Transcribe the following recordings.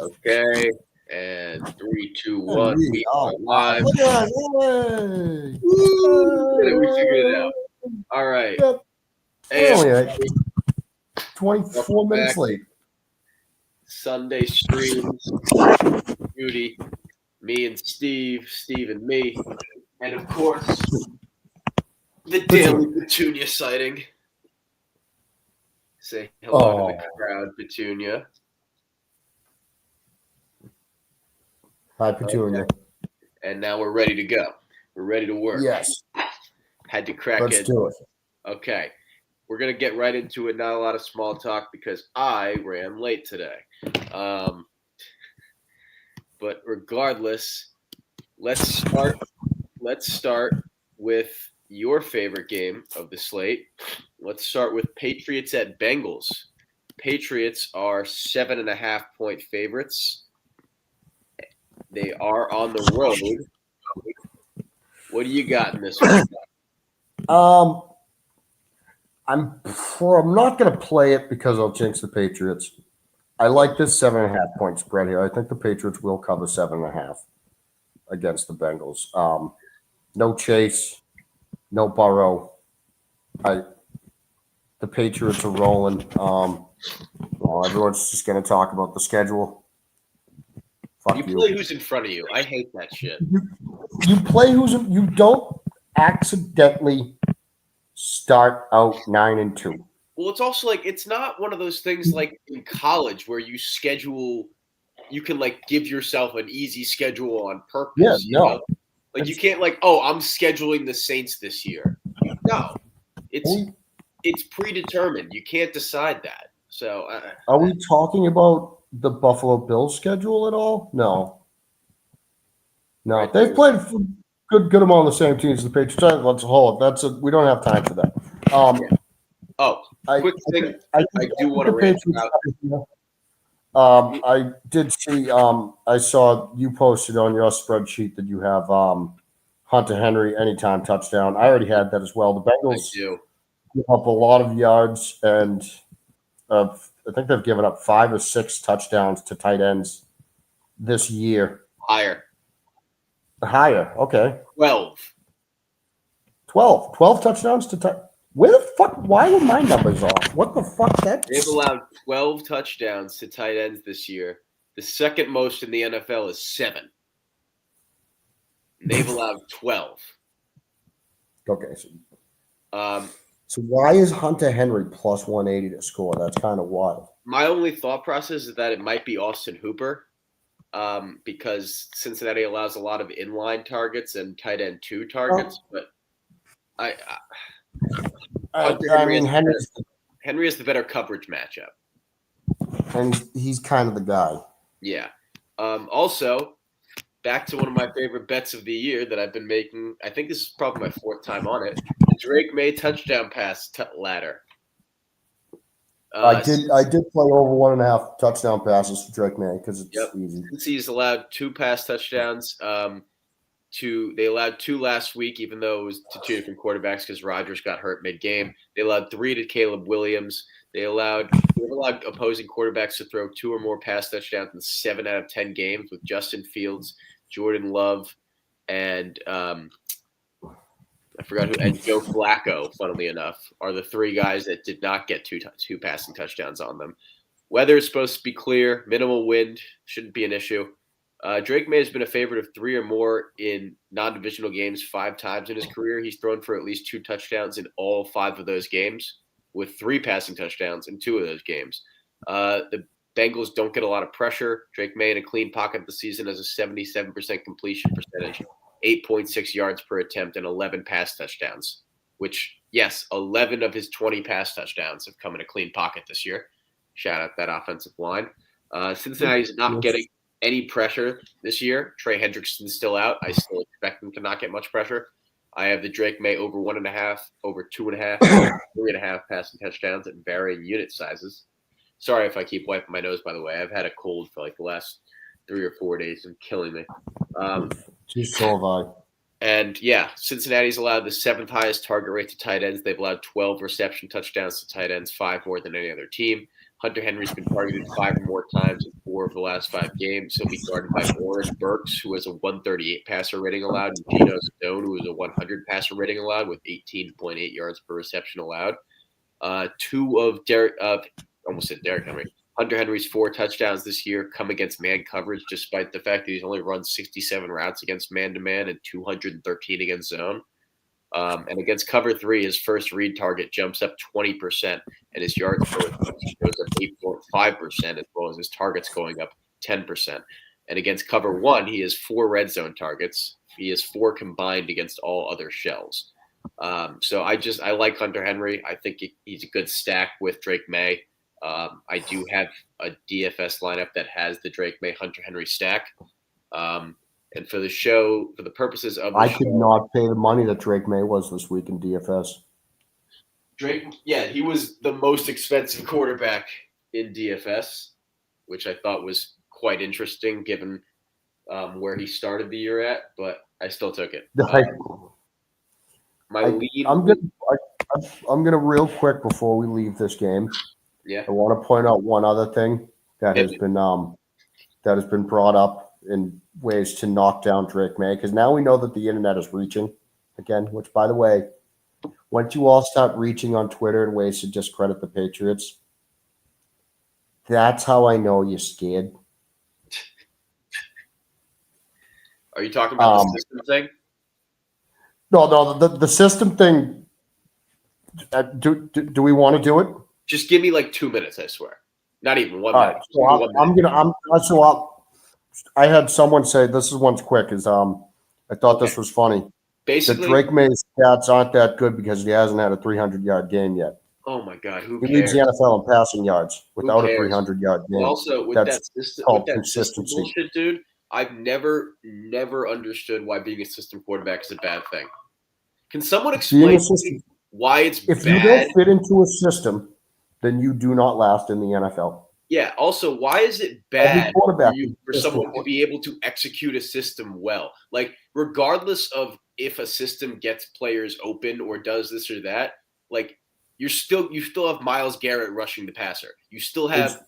Okay. And 3, 2, 1. We are live. Look at that. Woo! We figured it out. All right. Yep. Hey, Only 24 minutes back. late. Sunday streams. Judy, me and Steve and me. And of course, the Daily Petunia sighting. Say hello to the crowd, Petunia. Hi, Petunia. Okay. And now we're ready to go. We're ready to work. Yes. Had to crack Let's do it. Okay. We're going to get right into it. Not a lot of small talk because I ran late today. But regardless, let's start with your favorite game of the slate. Let's start with Patriots at Bengals. Patriots are 7.5-point favorites. They are on the road. What do you got in this one? I'm not going to play it because I'll jinx the Patriots. I like this 7.5-point spread here. I think the Patriots will cover 7.5 against the Bengals. No Chase, no Burrow. The Patriots are rolling. Everyone's just going to talk about the schedule. You play who's in front of you. I hate that shit. You play you don't accidentally start out 9-2. Well, it's also like it's not one of those things like in college where you can like give yourself an easy schedule on purpose. Yeah, you know? Like you can't like, I'm scheduling the Saints this year. No, it's predetermined. You can't decide that. So, are we talking about the Buffalo Bills schedule at all? No. Right, they've played a good amount of the same teams as the Patriots. Let's hold. We don't have time for that. Quick thing I do want to rant about. I did see. I saw you posted on your spreadsheet that you have Hunter Henry anytime touchdown. I already had that as well. The Bengals give up a lot of yards, and I think they've given up 5 or 6 touchdowns to tight ends this year. Higher. Okay. 12 touchdowns to tight. Where the fuck? Why are my numbers off? What the fuck? They've allowed 12 touchdowns to tight ends this year. The second most in the NFL is 7. They've allowed 12. Okay. So why is Hunter Henry plus 180 to score? That's kind of wild. My only thought process is that it might be Austin Hooper, because Cincinnati allows a lot of inline targets and tight end 2 targets. But Henry is the better coverage matchup, and he's kind of the guy. Yeah. Also, back to one of my favorite bets of the year that I've been making. I think this is probably my 4th time on it. The Drake May touchdown pass ladder. I did play over 1.5 touchdown passes for Drake May because it's easy. Since he's allowed 2 pass touchdowns, they allowed 2 last week, even though it was to 2 different quarterbacks because Rodgers got hurt mid-game. They allowed 3 to Caleb Williams. They've allowed opposing quarterbacks to throw 2 or more pass touchdowns in 7 out of 10 games with Justin Fields, Jordan Love, and I forgot who, and Joe Flacco, funnily enough, are the 3 guys that did not get 2 passing touchdowns on them. Weather is supposed to be clear. Minimal wind shouldn't be an issue. Drake May has been a favorite of 3 or more in non-divisional games 5 times in his career. He's thrown for at least 2 touchdowns in all 5 of those games, with 3 passing touchdowns in 2 of those games. The Bengals don't get a lot of pressure. Drake May in a clean pocket of the season has a 77% completion percentage, 8.6 yards per attempt, and 11 pass touchdowns, which, yes, 11 of his 20 pass touchdowns have come in a clean pocket this year. Shout out that offensive line. Cincinnati's not getting any pressure this year. Trey Hendrickson's still out. I still expect him to not get much pressure. I have the Drake May over 1.5, over 2.5, 3.5 passing touchdowns at varying unit sizes. Sorry if I keep wiping my nose, by the way. I've had a cold for like the last 3 or 4 days and killing me. So have I. And yeah, Cincinnati's allowed the 7th highest target rate to tight ends. They've allowed 12 reception touchdowns to tight ends, 5 more than any other team. Hunter Henry's been targeted 5 or more times in 4 of the last 5 games. He'll be guarded by Oren Burks, who has a 138 passer rating allowed, and Geno Stone, who has a 100 passer rating allowed with 18.8 yards per reception allowed. Two of almost said Derrick Henry. Hunter Henry's 4 touchdowns this year come against man coverage, despite the fact that he's only run 67 routes against man-to-man and 213 against zone. And against cover 3, his first read target jumps up 20%, and his yards per reception goes up 8.5%, as well as his targets going up 10%. And against cover 1, he has 4 red zone targets. He has 4 combined against all other shells. So I like Hunter Henry. I think he's a good stack with Drake May. I do have a DFS lineup that has the Drake May Hunter Henry stack. And for the show, for the purposes of the I could not pay the money that Drake May was this week in DFS. He was the most expensive quarterback in DFS, which I thought was quite interesting given where he started the year at, but I still took it. I'm gonna real quick before we leave this game. Yeah, I want to point out one other thing that has been brought up in ways to knock down Drake May, because now we know that the internet is reaching again, which, by the way, once you all start reaching on Twitter in ways to discredit the Patriots, that's how I know you're scared. Are you talking about the system thing? No, the system thing. Do we want to do it? Just give me like 2 minutes, I swear. Not even 1 minute. Right, so I had someone say this one's quick. I thought this was funny. Basically, the Drake May's stats aren't that good because he hasn't had a 300-yard game yet. Oh my God, who cares? He leads the NFL in passing yards without a 300-yard game. Also, with that system bullshit, dude, I've never understood why being a system quarterback is a bad thing. Can someone explain why it's bad? If you don't fit into a system, then you do not last in the NFL. Yeah. Also, why is it bad for someone to be able to execute a system well? Like, regardless of if a system gets players open or does this or that, like you still have Myles Garrett rushing the passer. You still have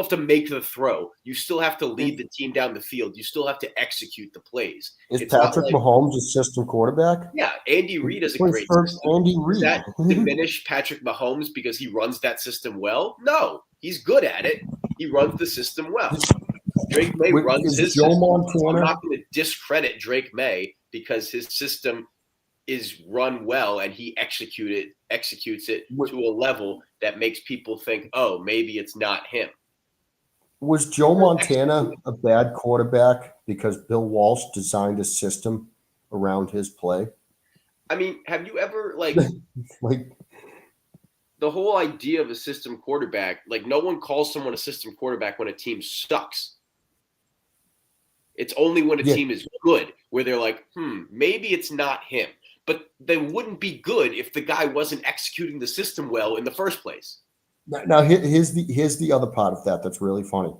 to make the throw. You still have to lead the team down the field. You still have to execute the plays. Is Patrick Mahomes a system quarterback? Yeah, Andy Reid is a great system. Andy Reid. Does that diminish Patrick Mahomes because he runs that system well? No, he's good at it. He runs the system well. Drake May runs his system. So I'm not going to discredit Drake May because his system is run well and he executes it to a level that makes people think, oh, maybe it's not him. Was Joe Montana a bad quarterback because Bill Walsh designed a system around his play? I mean, have you ever the whole idea of a system quarterback, like no one calls someone a system quarterback when a team sucks. It's only when a team is good where they're like, maybe it's not him. But they wouldn't be good if the guy wasn't executing the system well in the first place. Now here's the other part of that's really funny,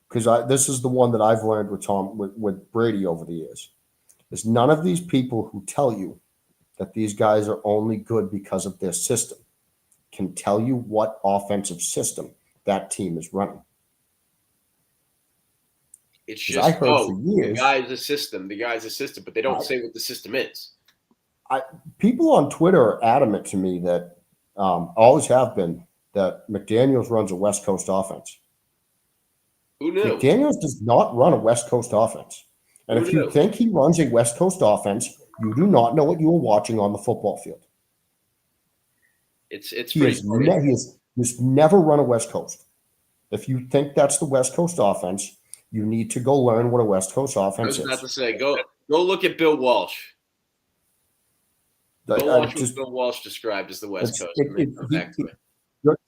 because this is the one that I've learned with Brady over the years. Is none of these people who tell you that these guys are only good because of their system can tell you what offensive system that team is running. It's just, the guy's a system, but they don't say what the system is. People on Twitter are adamant to me that always have been that McDaniels runs a West Coast offense. Who knew? McDaniels does not run a West Coast offense. And if you think he runs a West Coast offense, you do not know what you are watching on the football field. It's pretty funny. He's never run a West Coast. If you think that's the West Coast offense, you need to go learn what a West Coast offense is. I was about to say, go look at Bill Walsh. Go watch what Bill Walsh described as the West Coast.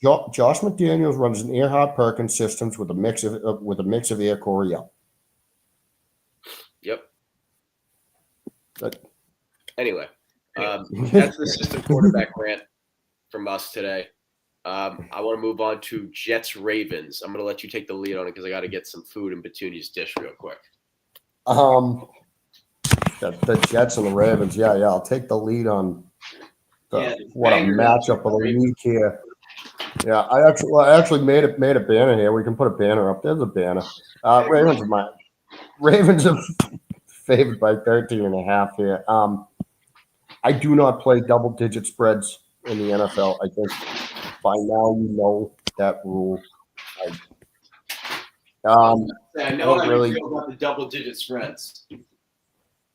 Josh McDaniels runs an Earhart Perkins systems with a mix of Air Coryell. Yep. Anyway, that's the system quarterback rant from us today. I want to move on to Jets Ravens. I'm going to let you take the lead on it because I got to get some food in Petunia's dish real quick. The Jets and the Ravens. Yeah. I'll take the lead on a matchup of the week here. Yeah, I actually made a banner here. We can put a banner up. There's a banner. Ravens are favored by 13.5 here. I do not play double digit spreads in the NFL. I think by now you know that rule. I I know don't how you really. feel about the double-digit spreads.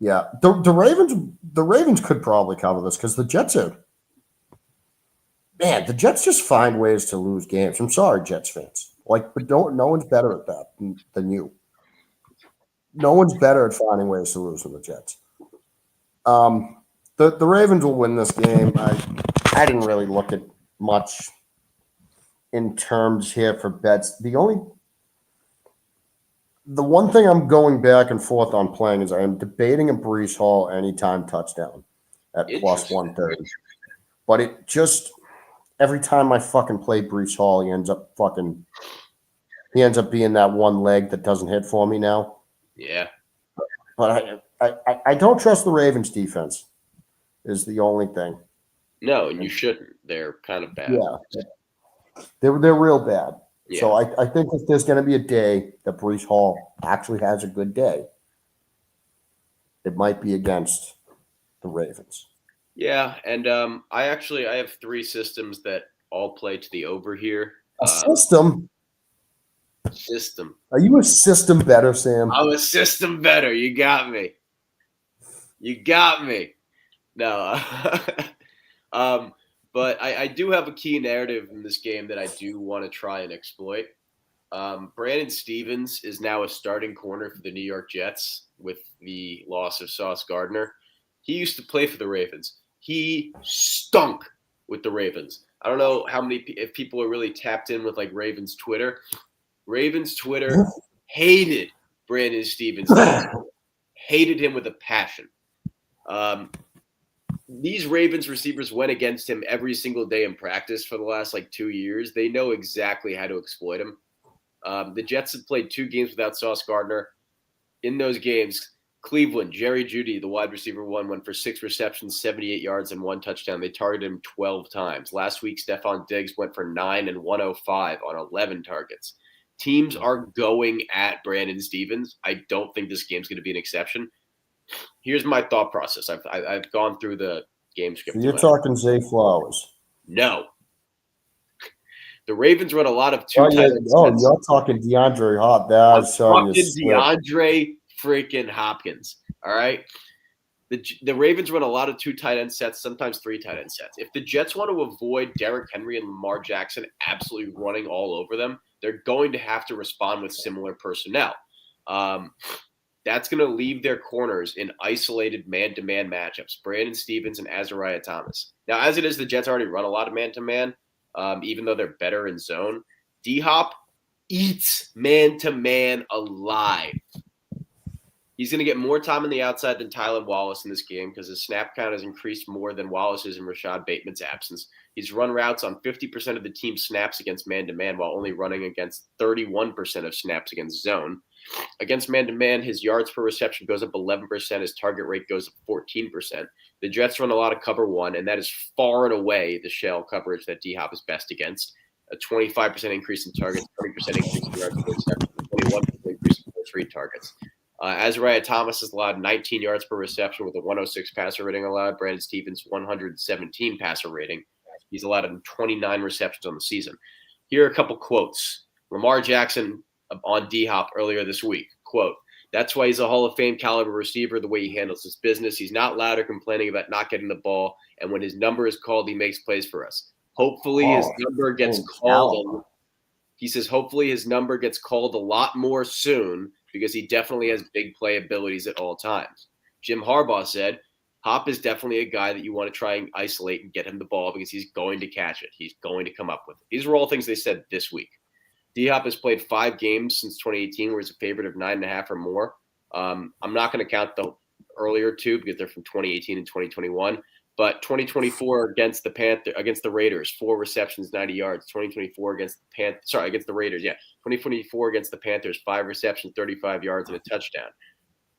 Yeah, the Ravens could probably cover this because the Jets are. Man, the Jets just find ways to lose games. I'm sorry, Jets fans. But don't. No one's better at that than you. No one's better at finding ways to lose than the Jets. Um, the Ravens will win this game. I didn't really look at much in terms here for bets. The one thing I'm going back and forth on playing is I am debating a Brees Hall anytime touchdown at plus Interesting. 130. But it just every time I fucking play Brees Hall, he ends up being that one leg that doesn't hit for me now. Yeah. But I don't trust the Ravens defense is the only thing. No, and you shouldn't. They're kind of bad. Yeah. They're real bad. Yeah. So I think if there's going to be a day that Brees Hall actually has a good day, it might be against the Ravens. Yeah, and I have 3 systems that all play to the over here. A system? System. Are you a system better, Sam? I'm a system better. You got me. You got me. No. But I do have a key narrative in this game that I do want to try and exploit. Brandon Stevens is now a starting corner for the New York Jets with the loss of Sauce Gardner. He used to play for the Ravens. He stunk with the Ravens. I don't know if people are really tapped in with like Ravens Twitter. Ravens Twitter hated Brandon Stevens. Hated him with a passion. These Ravens receivers went against him every single day in practice for the last 2 years. They know exactly how to exploit him. The Jets have played 2 games without Sauce Gardner. In those games, Cleveland, Jerry Jeudy, the wide receiver one, went for 6 receptions, 78 yards, and 1 touchdown. They targeted him 12 times. Last week, Stephon Diggs went for 9 and 105 on 11 targets. Teams are going at Brandon Stevens. I don't think this game's going to be an exception. Here's my thought process. I've gone through the game script. So you're talking Zay Flowers. No. The Ravens run a lot of 2 tight end sets. You're talking DeAndre Hop. That's fucking DeAndre freaking Hopkins. All right. The Ravens run a lot of 2 tight end sets, sometimes 3 tight end sets. If the Jets want to avoid Derrick Henry and Lamar Jackson absolutely running all over them, they're going to have to respond with similar personnel. That's going to leave their corners in isolated man-to-man matchups, Brandon Stevens and Azariah Thomas. Now, as it is, the Jets already run a lot of man-to-man, even though they're better in zone. D-Hop eats man-to-man alive. He's going to get more time on the outside than Tylan Wallace in this game because his snap count has increased more than Wallace's in Rashad Bateman's absence. He's run routes on 50% of the team's snaps against man-to-man while only running against 31% of snaps against zone. Against man-to-man, his yards per reception goes up 11%. His target rate goes up 14%. The Jets run a lot of cover one, and that is far and away the shell coverage that D-Hop is best against. A 25% increase in targets, 30% increase in yards per reception, 21% increase in force rate targets. Azariah Thomas has allowed 19 yards per reception with a 106 passer rating allowed. Brandon Stevens, 117 passer rating. He's allowed him 29 receptions on the season. Here are a couple quotes. Lamar Jackson on D-Hop earlier this week. Quote, "That's why he's a Hall of Fame caliber receiver, the way he handles his business. He's not loud or complaining about not getting the ball. And when his number is called, he makes plays for us. Hopefully his number gets called. He says, hopefully his number gets called a lot more soon because he definitely has big play abilities at all times." Jim Harbaugh said, "Hop is definitely a guy that you want to try and isolate and get him the ball because he's going to catch it. He's going to come up with it." These are all things they said this week. D-Hop has played 5 games since 2018 where he's a favorite of 9.5 or more. I'm not going to count the earlier 2 because they're from 2018 and 2021. But 2024 against the Raiders, 4 receptions, 90 yards. 2024 against the Raiders, 2024 against the Panthers, 5 receptions, 35 yards, and a touchdown.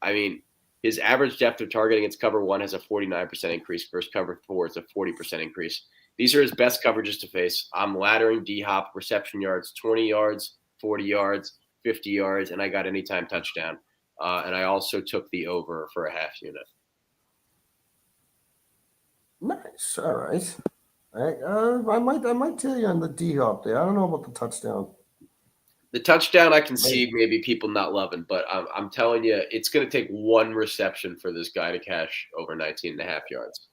I mean, his average depth of target against cover 1 has a 49% increase. Versus cover 4 is a 40% increase. These are his best coverages to face. I'm laddering D-Hop, reception yards, 20 yards, 40 yards, 50 yards, and I got anytime touchdown. And I also took the over for a half unit. Nice. All right. I might tell you on the D Hop there. I don't know about the touchdown. The touchdown I can see maybe people not loving, but I'm telling you, it's going to take one reception for this guy to cash over 19 and a half yards.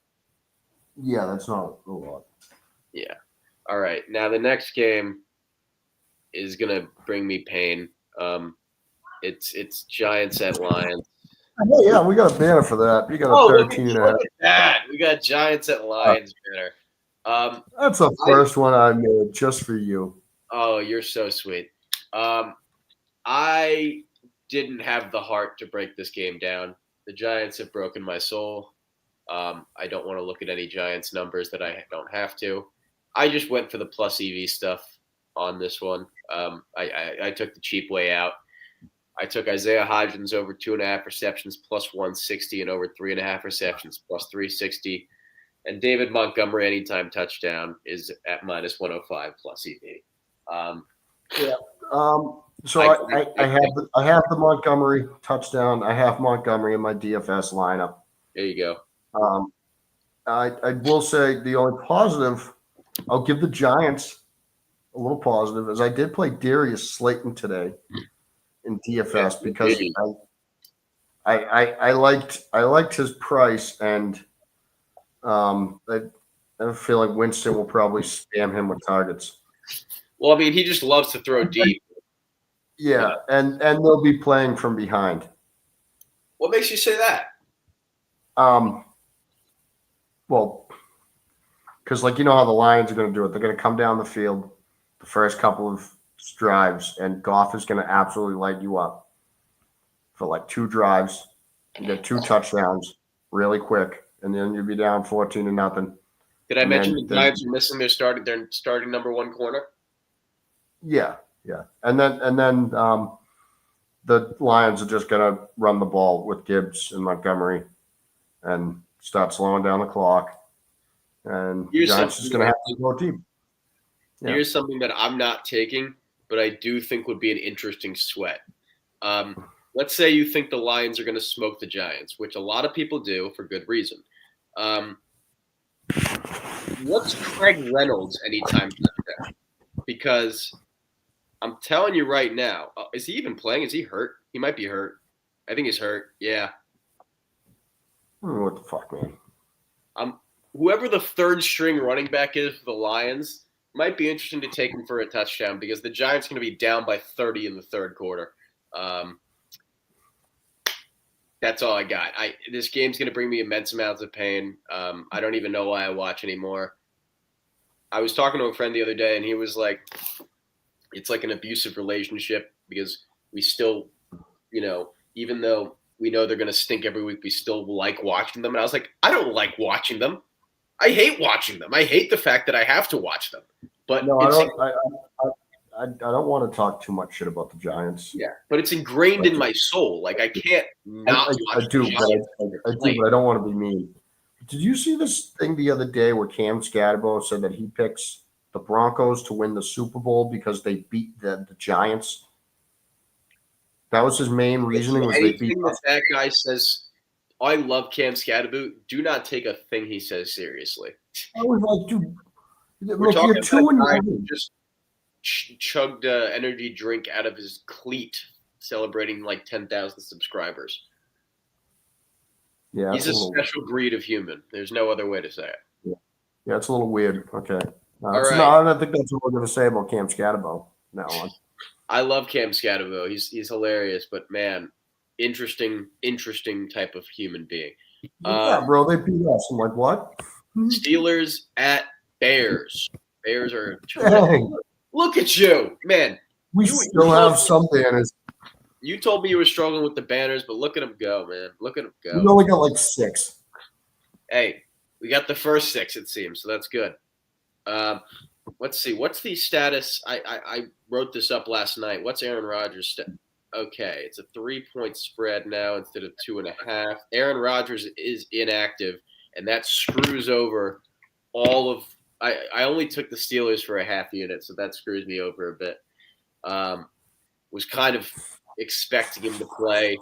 Yeah, that's not a lot. Yeah. All right. Now the next game is going to bring me pain. It's Giants at Lions. Oh, yeah, we got a banner for that. We got a 13 and a half. Look at that. We got Giants at Lions banner. That's the first one I made just for you. Oh, you're so sweet. I didn't have the heart to break this game down. The Giants have broken my soul. I don't want to look at any Giants numbers that I don't have to. I just went for the plus EV stuff on this one. I took the cheap way out. I took Isaiah Hodgins over 2.5 receptions plus 160 and over 3.5 receptions plus 360. And David Montgomery anytime touchdown is at minus 105 plus EV. Yeah. So I have the Montgomery touchdown. I have Montgomery in my DFS lineup. There you go. I will say the only positive I'll give the Giants a little positive is I did play Darius Slayton today in DFS because I liked his price, and I have a feeling Winston will probably spam him with targets. Well, I mean, he just loves to throw deep. Yeah, and they'll be playing from behind. What makes you say that? Well, because you know how the Lions are going to do it. They're going to come down the field the first couple of drives, and Goff is going to absolutely light you up for 2 drives. You get 2 touchdowns really quick, and then you'll be down 14-0. Did I mention the Giants are missing their starting number 1 corner? Yeah. And then the Lions are just going to run the ball with Gibbs and Montgomery and start slowing down the clock. And the Giants is going to have to go deep. Yeah. Here's something that I'm not taking, but I do think would be an interesting sweat. Let's say you think the Lions are going to smoke the Giants, which a lot of people do for good reason. What's Craig Reynolds anytime touchdown? Because I'm telling you right now, is he even playing? Is he hurt? He might be hurt. I think he's hurt. Yeah. What the fuck, man? Whoever the third string running back is for the Lions might be interesting to take him for a touchdown because the Giants are going to be down by 30 in the third quarter. That's all I got. This game's going to bring me immense amounts of pain. I don't even know why I watch anymore. I was talking to a friend the other day, and he was like, it's like an abusive relationship because we still, even though we know they're going to stink every week, we still like watching them. And I was like, I don't like watching them. I hate watching them. I hate the fact that I have to watch them. But no, I don't want to talk too much shit about the Giants. Yeah, but it's ingrained in my soul. I can't not watch. I do, but I don't want to be mean. Did you see this thing the other day where Cam Scatterbo said that he picks the Broncos to win the Super Bowl because they beat the Giants? That was his main reasoning. Was they beat that guy says. I love Cam Scatterbo. Do not take a thing he says seriously. I was like, dude, we're talking about a guy who just chugged an energy drink out of his cleat, celebrating 10,000 subscribers. Yeah, he's a special breed of human. There's no other way to say it. Yeah, it's a little weird. Okay. All right. No, I don't think that's what we're going to say about Cam Scatterbo now on. I love Cam Scatterbo. He's hilarious, but man, interesting type of human being. Yeah, bro, they beat us. I'm like, what? Steelers at Bears. Bears are. Look at you, man. We still have some banners. You told me you were struggling with the banners, but look at them go, man. Look at them go. We only got 6. Hey, we got the first 6, it seems, so that's good. Let's see. What's the status? I wrote this up last night. What's Aaron Rodgers' Okay, it's a 3-point spread now instead of 2.5. Aaron Rodgers is inactive, and that screws over all of I only took the Steelers for a half unit, so that screws me over a bit. Was kind of expecting him to play.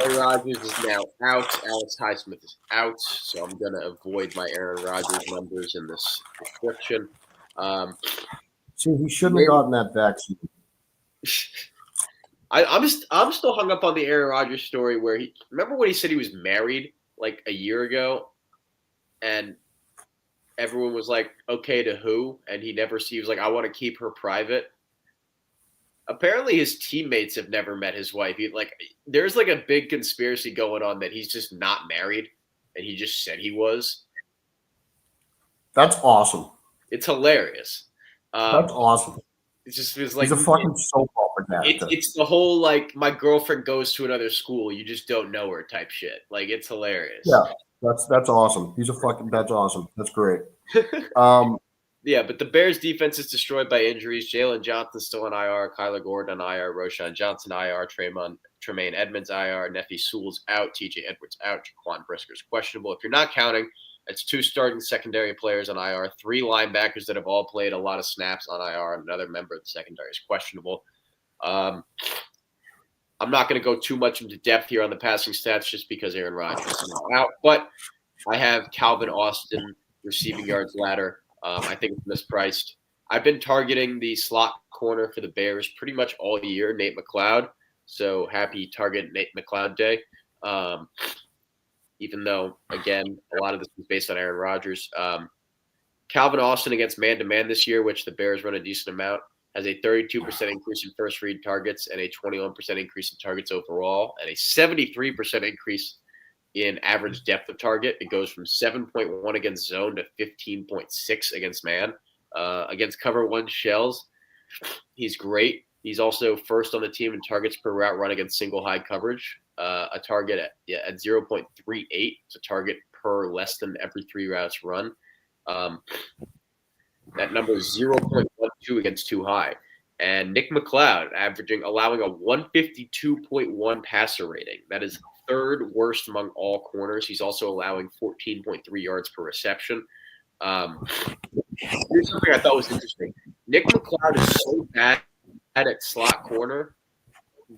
Aaron Rodgers is now out. Alex Highsmith is out, so I'm going to avoid my Aaron Rodgers numbers in this description. See, he shouldn't have gotten that vaccine. I'm still hung up on the Aaron Rodgers story where remember when he said he was married like a year ago, and everyone was like, okay to who? And he was like, I want to keep her private. Apparently his teammates have never met his wife. There's like a big conspiracy going on that he's just not married and he just said he was. That's awesome. It's hilarious. That's awesome. It just feels like he's a fucking soap opera actor. It's the whole like my girlfriend goes to another school, you just don't know her type shit. Like it's hilarious. Yeah, that's awesome. That's awesome. That's great. Yeah, but the Bears' defense is destroyed by injuries. Jalen Johnson's still on IR. Kyler Gordon on IR. Roshan Johnson IR. Tremaine Edmonds IR. Nephi Sewell's out. TJ Edwards out. Jaquan Brisker's questionable. If you're not counting, it's 2 starting secondary players on IR, 3 linebackers that have all played a lot of snaps on IR, and another member of the secondary is questionable. I'm not going to go too much into depth here on the passing stats just because Aaron Rodgers is out, but I have Calvin Austin receiving yards ladder. I think it's mispriced. I've been targeting the slot corner for the Bears pretty much all year, Nate McLeod. So happy target Nate McLeod day. Even though, again, a lot of this is based on Aaron Rodgers. Calvin Austin against man-to-man this year, which the Bears run a decent amount, has a 32% increase in first read targets and a 21% increase in targets overall, and a 73% increase in average depth of target. It goes from 7.1 against zone to 15.6 against man. Against cover 1 shells, he's great. He's also first on the team in targets per route run against single high coverage. A target at 0.38. It's a target per less than every 3 routes run. That number is 0.12 against too high. And Nick McLeod allowing a 152.1 passer rating. That is 3rd worst among all corners. He's also allowing 14.3 yards per reception. Here's something I thought was interesting. Nick McLeod is so bad at slot corner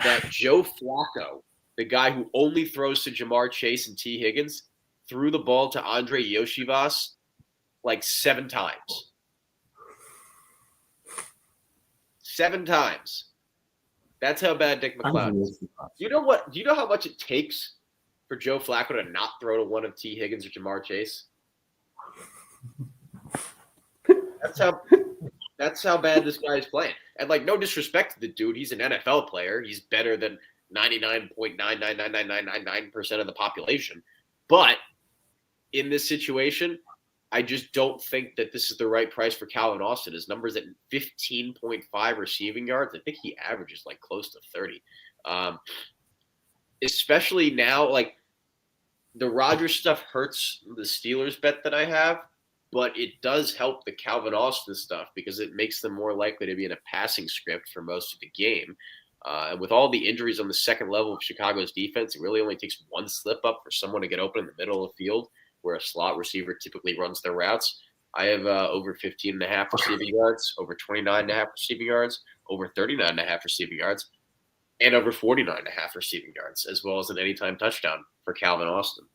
that Joe Flacco, the guy who only throws to Jamar Chase and T. Higgins, threw the ball to Andre Yoshivas like 7 times. 7 times. That's how bad Nick McLeod is. You know what? Do you know how much it takes for Joe Flacco to not throw to one of T. Higgins or Jamar Chase? That's how bad this guy is playing. And like, no disrespect to the dude, he's an NFL player. He's better than 99.9999999% of the population. But in this situation, I just don't think that this is the right price for Calvin Austin. His numbers at 15.5 receiving yards. I think he averages like close to 30. Especially now, like the Rodgers stuff hurts the Steelers bet that I have, but it does help the Calvin Austin stuff because it makes them more likely to be in a passing script for most of the game. And with all the injuries on the second level of Chicago's defense, it really only takes one slip up for someone to get open in the middle of the field where a slot receiver typically runs their routes. I have over 15.5 receiving yards, over 29.5 receiving yards, over 39.5 receiving yards, and over 49.5 receiving yards, as well as an anytime touchdown for Calvin Austin.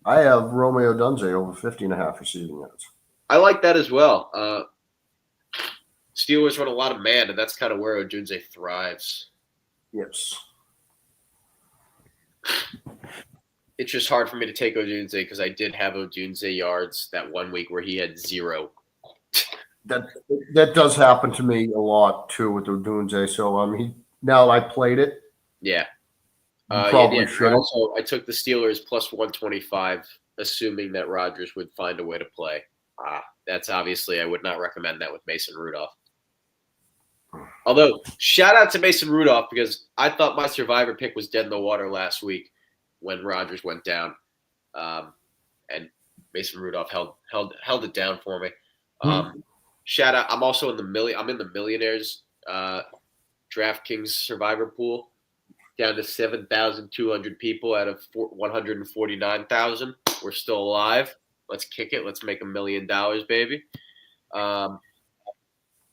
I have Romeo Dunze over 50.5 receiving yards. I like that as well. Steelers run a lot of man, and that's kind of where Odunze thrives. Yes. It's just hard for me to take Odunze because I did have Odunze yards that 1 week where he had 0. That does happen to me a lot too with Odunze. So now I played it. Yeah. Probably should. Also, I took the Steelers plus 125, assuming that Rodgers would find a way to play. That's obviously I would not recommend that with Mason Rudolph. Although, shout out to Mason Rudolph because I thought my survivor pick was dead in the water last week when Rodgers went down, and Mason Rudolph held it down for me. Shout out! I'm also in the millionaires DraftKings survivor pool, down to 7,200 people out of 149,000. We're still alive. Let's kick it. Let's make $1 million, baby.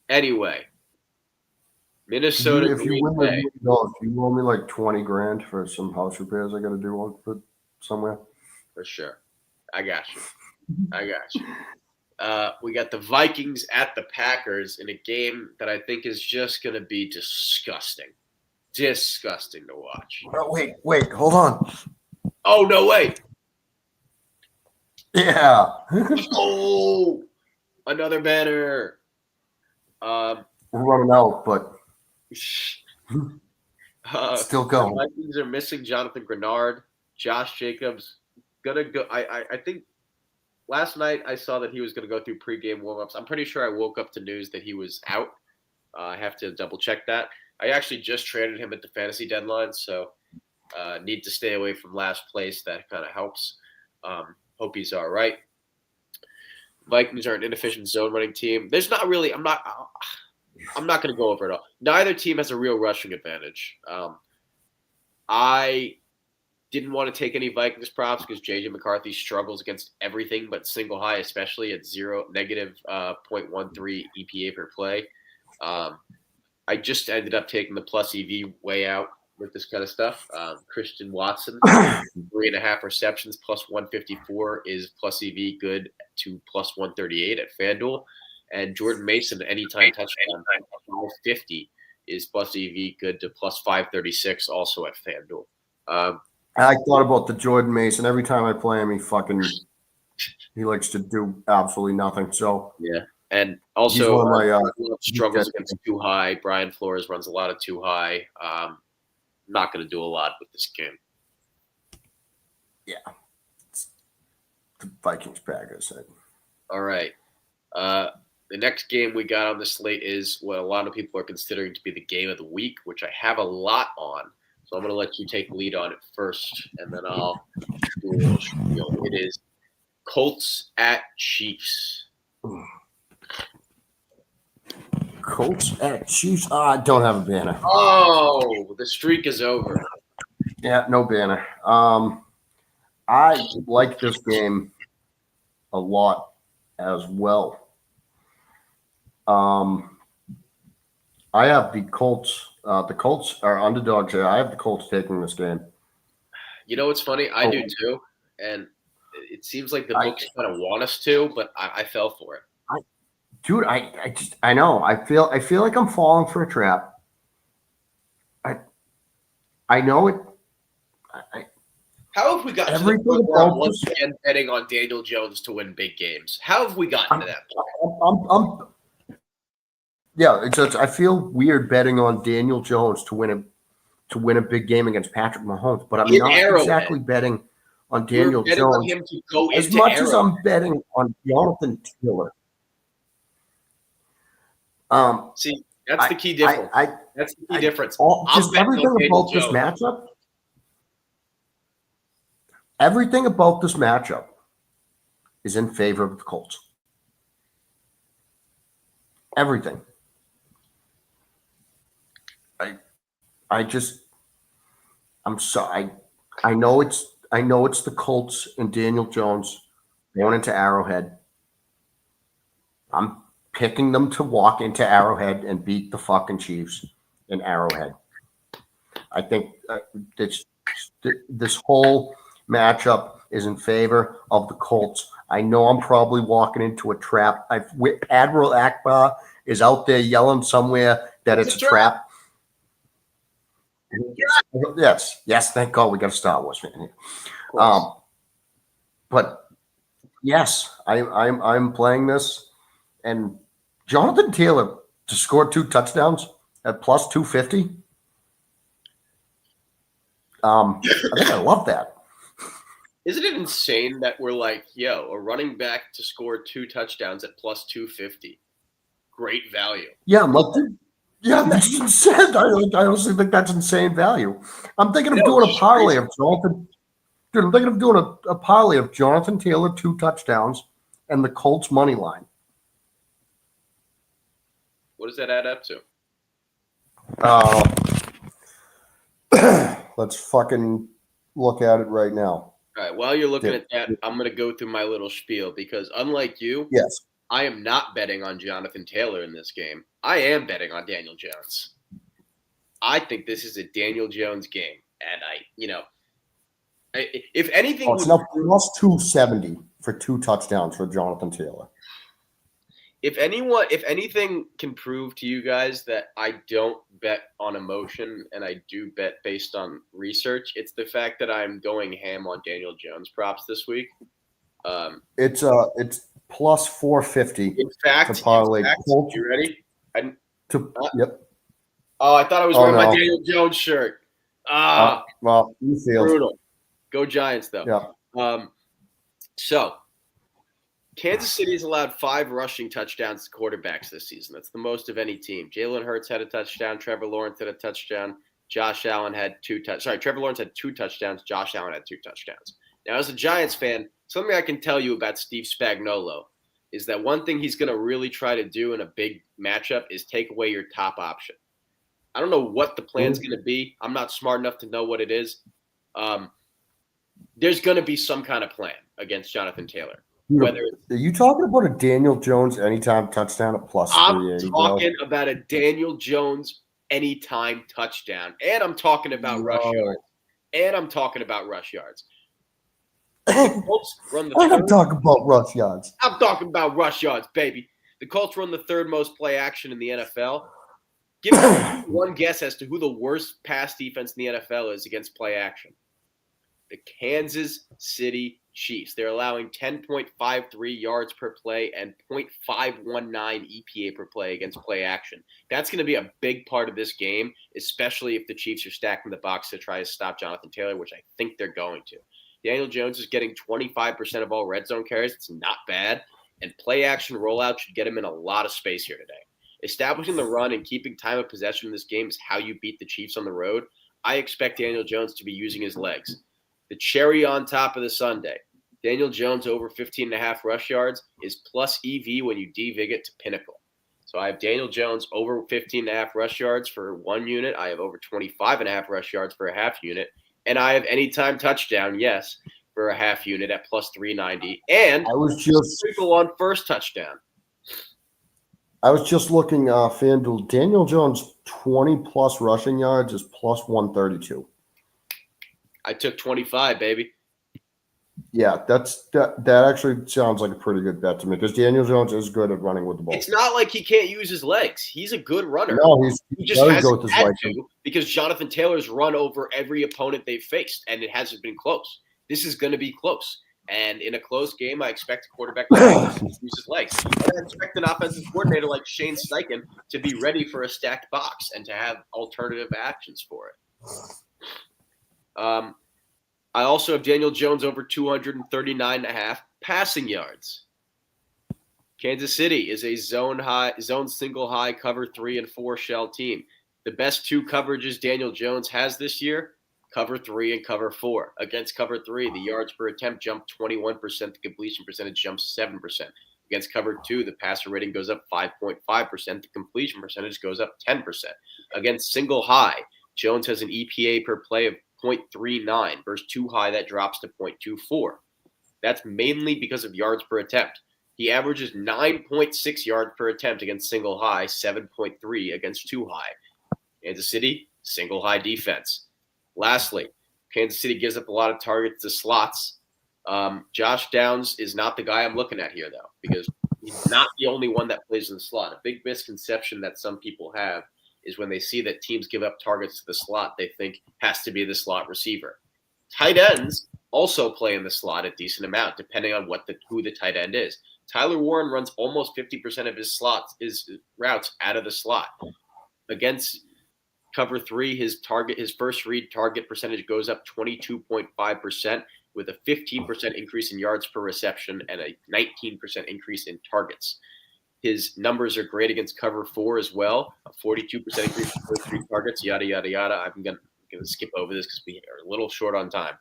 Anyway, Minnesota. If you win like $1 million, you owe me like 20 grand for some house repairs I got to do on somewhere. For sure. I got you. We got the Vikings at the Packers in a game that I think is just going to be disgusting. Disgusting to watch. Oh, wait, hold on. Oh, no way. Yeah. Oh, another banner. We're running out, but still going. The Vikings are missing Jonathan Grenard. Josh Jacobs gonna go. I think last night I saw that he was gonna go through pregame warmups. I'm pretty sure I woke up to news that he was out. I have to double check that. I actually just traded him at the fantasy deadline, so need to stay away from last place. That kind of helps. Hope he's all right. Vikings are an inefficient zone running team. There's not really. I'm not going to go over it all. Neither team has a real rushing advantage. I didn't want to take any Vikings props because J.J. McCarthy struggles against everything but single high, especially at negative 0.13 EPA per play. I just ended up taking the plus EV way out with this kind of stuff. Christian Watson, 3.5 receptions, plus 154 is plus EV good to plus 138 at FanDuel. And Jordan Mason, anytime touchdown, 550 is plus EV good to plus 536 also at FanDuel. I thought about the Jordan Mason. Every time I play him, he likes to do absolutely nothing. So yeah. And also struggles against too high. Brian Flores runs a lot of too high. Not going to do a lot with this game. Yeah. The Vikings Packers. All right. The next game we got on the slate is what a lot of people are considering to be the game of the week, which I have a lot on. So I'm going to let you take lead on it first, and then I'll do a little spiel. It is Colts at Chiefs. Colts at Chiefs. I don't have a banner. Oh, the streak is over. Yeah, no banner. I like this game a lot as well. I have the Colts. The Colts are underdogs here. I have the Colts taking this game. You know what's funny? I do too, and it seems like the books kind of want us to, but I fell for it. Dude, I know. I feel like I'm falling for a trap. I know it. How have we gotten to the point where I'm once again betting on Daniel Jones to win big games? How have we gotten to that point? Yeah, I feel weird betting on Daniel Jones to win a big game against Patrick Mahomes, but I'm not exactly betting on Daniel Jones on him to go as much as I'm betting on Jonathan Taylor. See, that's the key difference. That's the key difference. Everything about this matchup is in favor of the Colts. Everything. I'm sorry. I know it's the Colts and Daniel Jones going into Arrowhead. I'm picking them to walk into Arrowhead and beat the fucking Chiefs in Arrowhead. I think this whole matchup is in favor of the Colts. I know I'm probably walking into a trap. Admiral Akbar is out there yelling somewhere that it's a trap. Yes. Thank God we got a Star Wars fan here. But yes, I'm playing this, and Jonathan Taylor to score 2 touchdowns at plus 250. I think I love that. Isn't it insane that we're like, a running back to score 2 touchdowns at plus 250? Great value. Yeah, I'm like, dude, that's insane. I honestly think that's insane value. I'm thinking of doing a parlay of Jonathan. Dude, I'm thinking of doing a parlay of Jonathan Taylor 2 touchdowns and the Colts money line. What does that add up to? Let's fucking look at it right now. All right. While you're looking That, at that, I'm going to go through my little spiel because unlike you, yes. I am not betting on Jonathan Taylor in this game. I am betting on Daniel Jones. I think this is a Daniel Jones game, and if anything, It's now plus 270 for 2 touchdowns for Jonathan Taylor. if anything can prove to you guys that I don't bet on emotion and I do bet based on research, it's the fact that I'm going ham on Daniel Jones props this week. It's plus 450 In fact, to parlay. You ready? Yep. Oh, I thought I was wearing my Daniel Jones shirt. Well, you failed. Brutal. Go Giants, though. Yeah. So, Kansas City has allowed 5 rushing touchdowns to quarterbacks this season. That's the most of any team. Jalen Hurts had a touchdown. Trevor Lawrence had a touchdown. Josh Allen had 2 touchdowns. Sorry, Trevor Lawrence had 2 touchdowns. Josh Allen had 2 touchdowns. Now, as a Giants fan, something I can tell you about Steve Spagnuolo is that one thing he's going to really try to do in a big matchup is take away your top option. I don't know what the plan's going to be. I'm not smart enough to know what it is. There's going to be some kind of plan against Jonathan Taylor. Are you talking about a Daniel Jones anytime touchdown at plus 380? I'm talking about a Daniel Jones anytime touchdown. And I'm talking about rush yards. I'm talking about rush yards, baby. The Colts run the 3rd most play action in the NFL. Give me one guess as to who the worst pass defense in the NFL is against play action. The Kansas City Chiefs. They're allowing 10.53 yards per play and 0.519 EPA per play against play action. That's going to be a big part of this game, especially if the Chiefs are stacking the box to try to stop Jonathan Taylor, which I think they're going to. Daniel Jones is getting 25% of all red zone carries. It's not bad. And play action rollout should get him in a lot of space here today. Establishing the run and keeping time of possession in this game is how you beat the Chiefs on the road. I expect Daniel Jones to be using his legs. The cherry on top of the sundae, Daniel Jones over 15.5 rush yards is plus EV when you DVIG it to Pinnacle. So I have Daniel Jones over 15.5 rush yards for 1 unit. I have over 25.5 rush yards for a half unit. And I have anytime touchdown, yes, for a half unit at plus 390. And I was just sprinkle on first touchdown. I was just looking, FanDuel. Daniel Jones 20+ rushing yards is plus 132. I took 25, baby. Yeah, that actually sounds like a pretty good bet to me because Daniel Jones is good at running with the ball. It's not like he can't use his legs. He's a good runner. No, he just hasn't had to because Jonathan Taylor's run over every opponent they've faced, and it hasn't been close. This is going to be close. And in a close game, I expect a quarterback to use his legs. And I expect an offensive coordinator like Shane Steichen to be ready for a stacked box and to have alternative actions for it. I also have Daniel Jones over 239.5 passing yards. Kansas City is a zone single high cover 3 and 4 shell team. The best 2 coverages Daniel Jones has this year, cover 3 and cover 4. Against cover 3, the yards per attempt jumped 21%, the completion percentage jumps 7%. Against cover 2, the passer rating goes up 5.5%, the completion percentage goes up 10%. Against single high, Jones has an EPA per play of 0.39 versus 2 high that drops to 0.24. That's mainly because of yards per attempt. He averages 9.6 yards per attempt against single high, 7.3 against 2 high. Kansas City, single high defense. Lastly, Kansas City gives up a lot of targets to slots. Josh Downs is not the guy I'm looking at here, though, because he's not the only one that plays in the slot. A big misconception that some people have is when they see that teams give up targets to the slot, they think has to be the slot receiver. Tight ends also play in the slot a decent amount, depending on who the tight end is. Tyler Warren runs almost 50% of his routes out of the slot. Against cover 3, his first read target percentage goes up 22.5% with a 15% increase in yards per reception and a 19% increase in targets. His numbers are great against cover 4 as well. A 42% increase in first read targets, yada, yada, yada. I'm going to skip over this because we are a little short on time.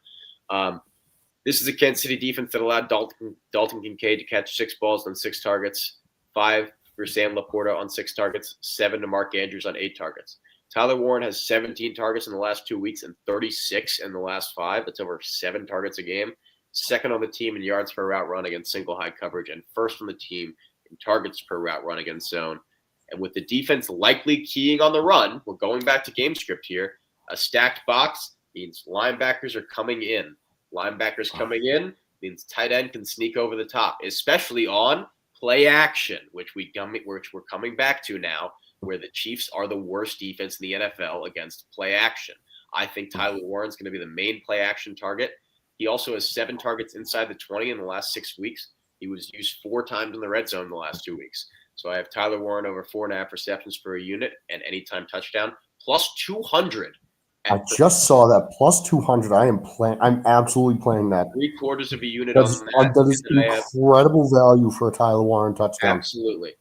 This is a Kansas City defense that allowed Dalton Kincaid to catch 6 balls on 6 targets, 5 for Sam Laporta on 6 targets, 7 to Mark Andrews on 8 targets. Tyler Warren has 17 targets in the last 2 weeks and 36 in the last 5. That's over 7 targets a game. Second on the team in yards per route run against single high coverage, and first on the team in targets per route run against zone. And with the defense likely keying on the run, we're going back to game script here. A stacked box means linebackers are coming in. Linebackers coming in means tight end can sneak over the top, especially on play action, which we're coming back to now, where the Chiefs are the worst defense in the NFL against play action. I think Tyler Warren's going to be the main play action target. He also has 7 targets inside the 20 in the last 6 weeks. He was used 4 times in the red zone in the last 2 weeks. So I have Tyler Warren over 4.5 receptions for a unit and anytime touchdown plus 200. I just saw that plus 200. I'm absolutely playing that. 3/4 of a unit That on is incredible value for a Tyler Warren touchdown. Absolutely.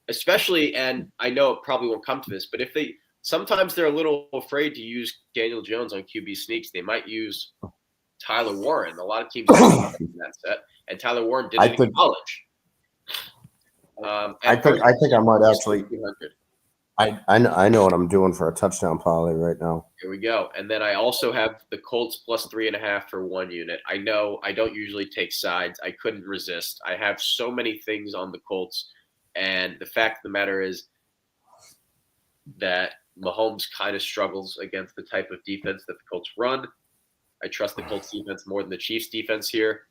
Especially, and I know it probably won't come to this, but sometimes they're a little afraid to use Daniel Jones on QB sneaks. They might use Tyler Warren. A lot of teams do that set, and Tyler Warren did it in college. I think I might actually. I know what I'm doing for a touchdown parlay right now. Here we go. And then I also have the Colts plus 3.5 for 1 unit. I know I don't usually take sides. I couldn't resist. I have so many things on the Colts. And the fact of the matter is that Mahomes kind of struggles against the type of defense that the Colts run. I trust the Colts defense more than the Chiefs defense here.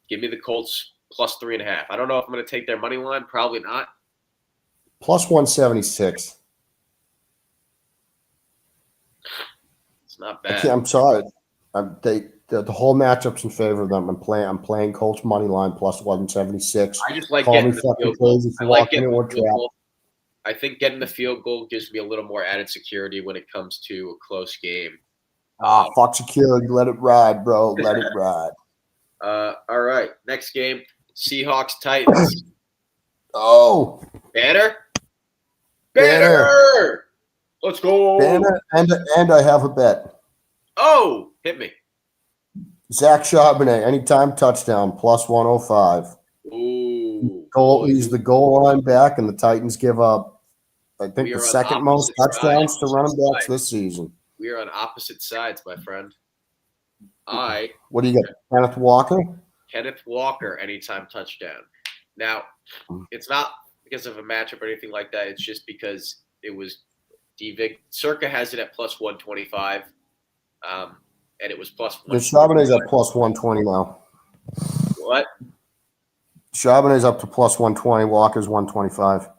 Give me the Colts plus 3.5. I don't know if I'm going to take their money line. Probably not. Plus 176. It's not bad. I'm sorry. The whole matchup's in favor of them. I'm playing Colts money line plus 176. I just like getting the field goal. I think getting the field goal gives me a little more added security when it comes to a close game. Fuck security. Let it ride, bro. Let it ride. All right. Next game, Seahawks Titans. Oh. Banner. Let's go. Banner, and I have a bet. Oh, hit me. Zach Charbonnet, anytime touchdown, plus 105. Ooh. He's the goal line back, and the Titans give up, I think, the second most touchdowns to running backs this season. We are on opposite sides, my friend. What do you got? Kenneth Walker? Kenneth Walker, anytime touchdown. Now, it's not because of a matchup or anything like that. It's just because it was D-Vic. Circa has it at plus 125, and it was plus 1. Charbonnet's at plus 120 now. What? Charbonnet's up to plus 120. Walker's 125.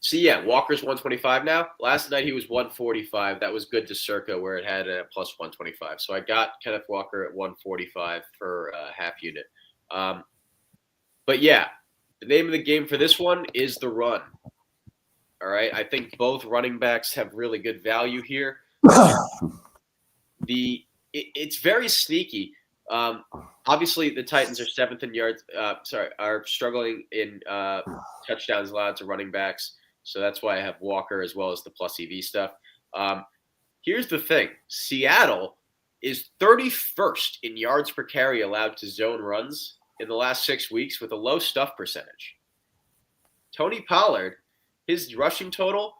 See, yeah, Walker's 125 now. Last night he was 145. That was good to Circa where it had a plus 125. So I got Kenneth Walker at 145 for a half unit. But yeah, the name of the game for this one is the run. All right. I think both running backs have really good value here. It's very sneaky. Obviously, the Titans are 7th in yards. Are struggling in touchdowns allowed to running backs. So that's why I have Walker as well as the plus EV stuff. Here's the thing: Seattle is 31st in yards per carry allowed to zone runs in the last 6 weeks with a low stuff percentage. Tony Pollard, his rushing total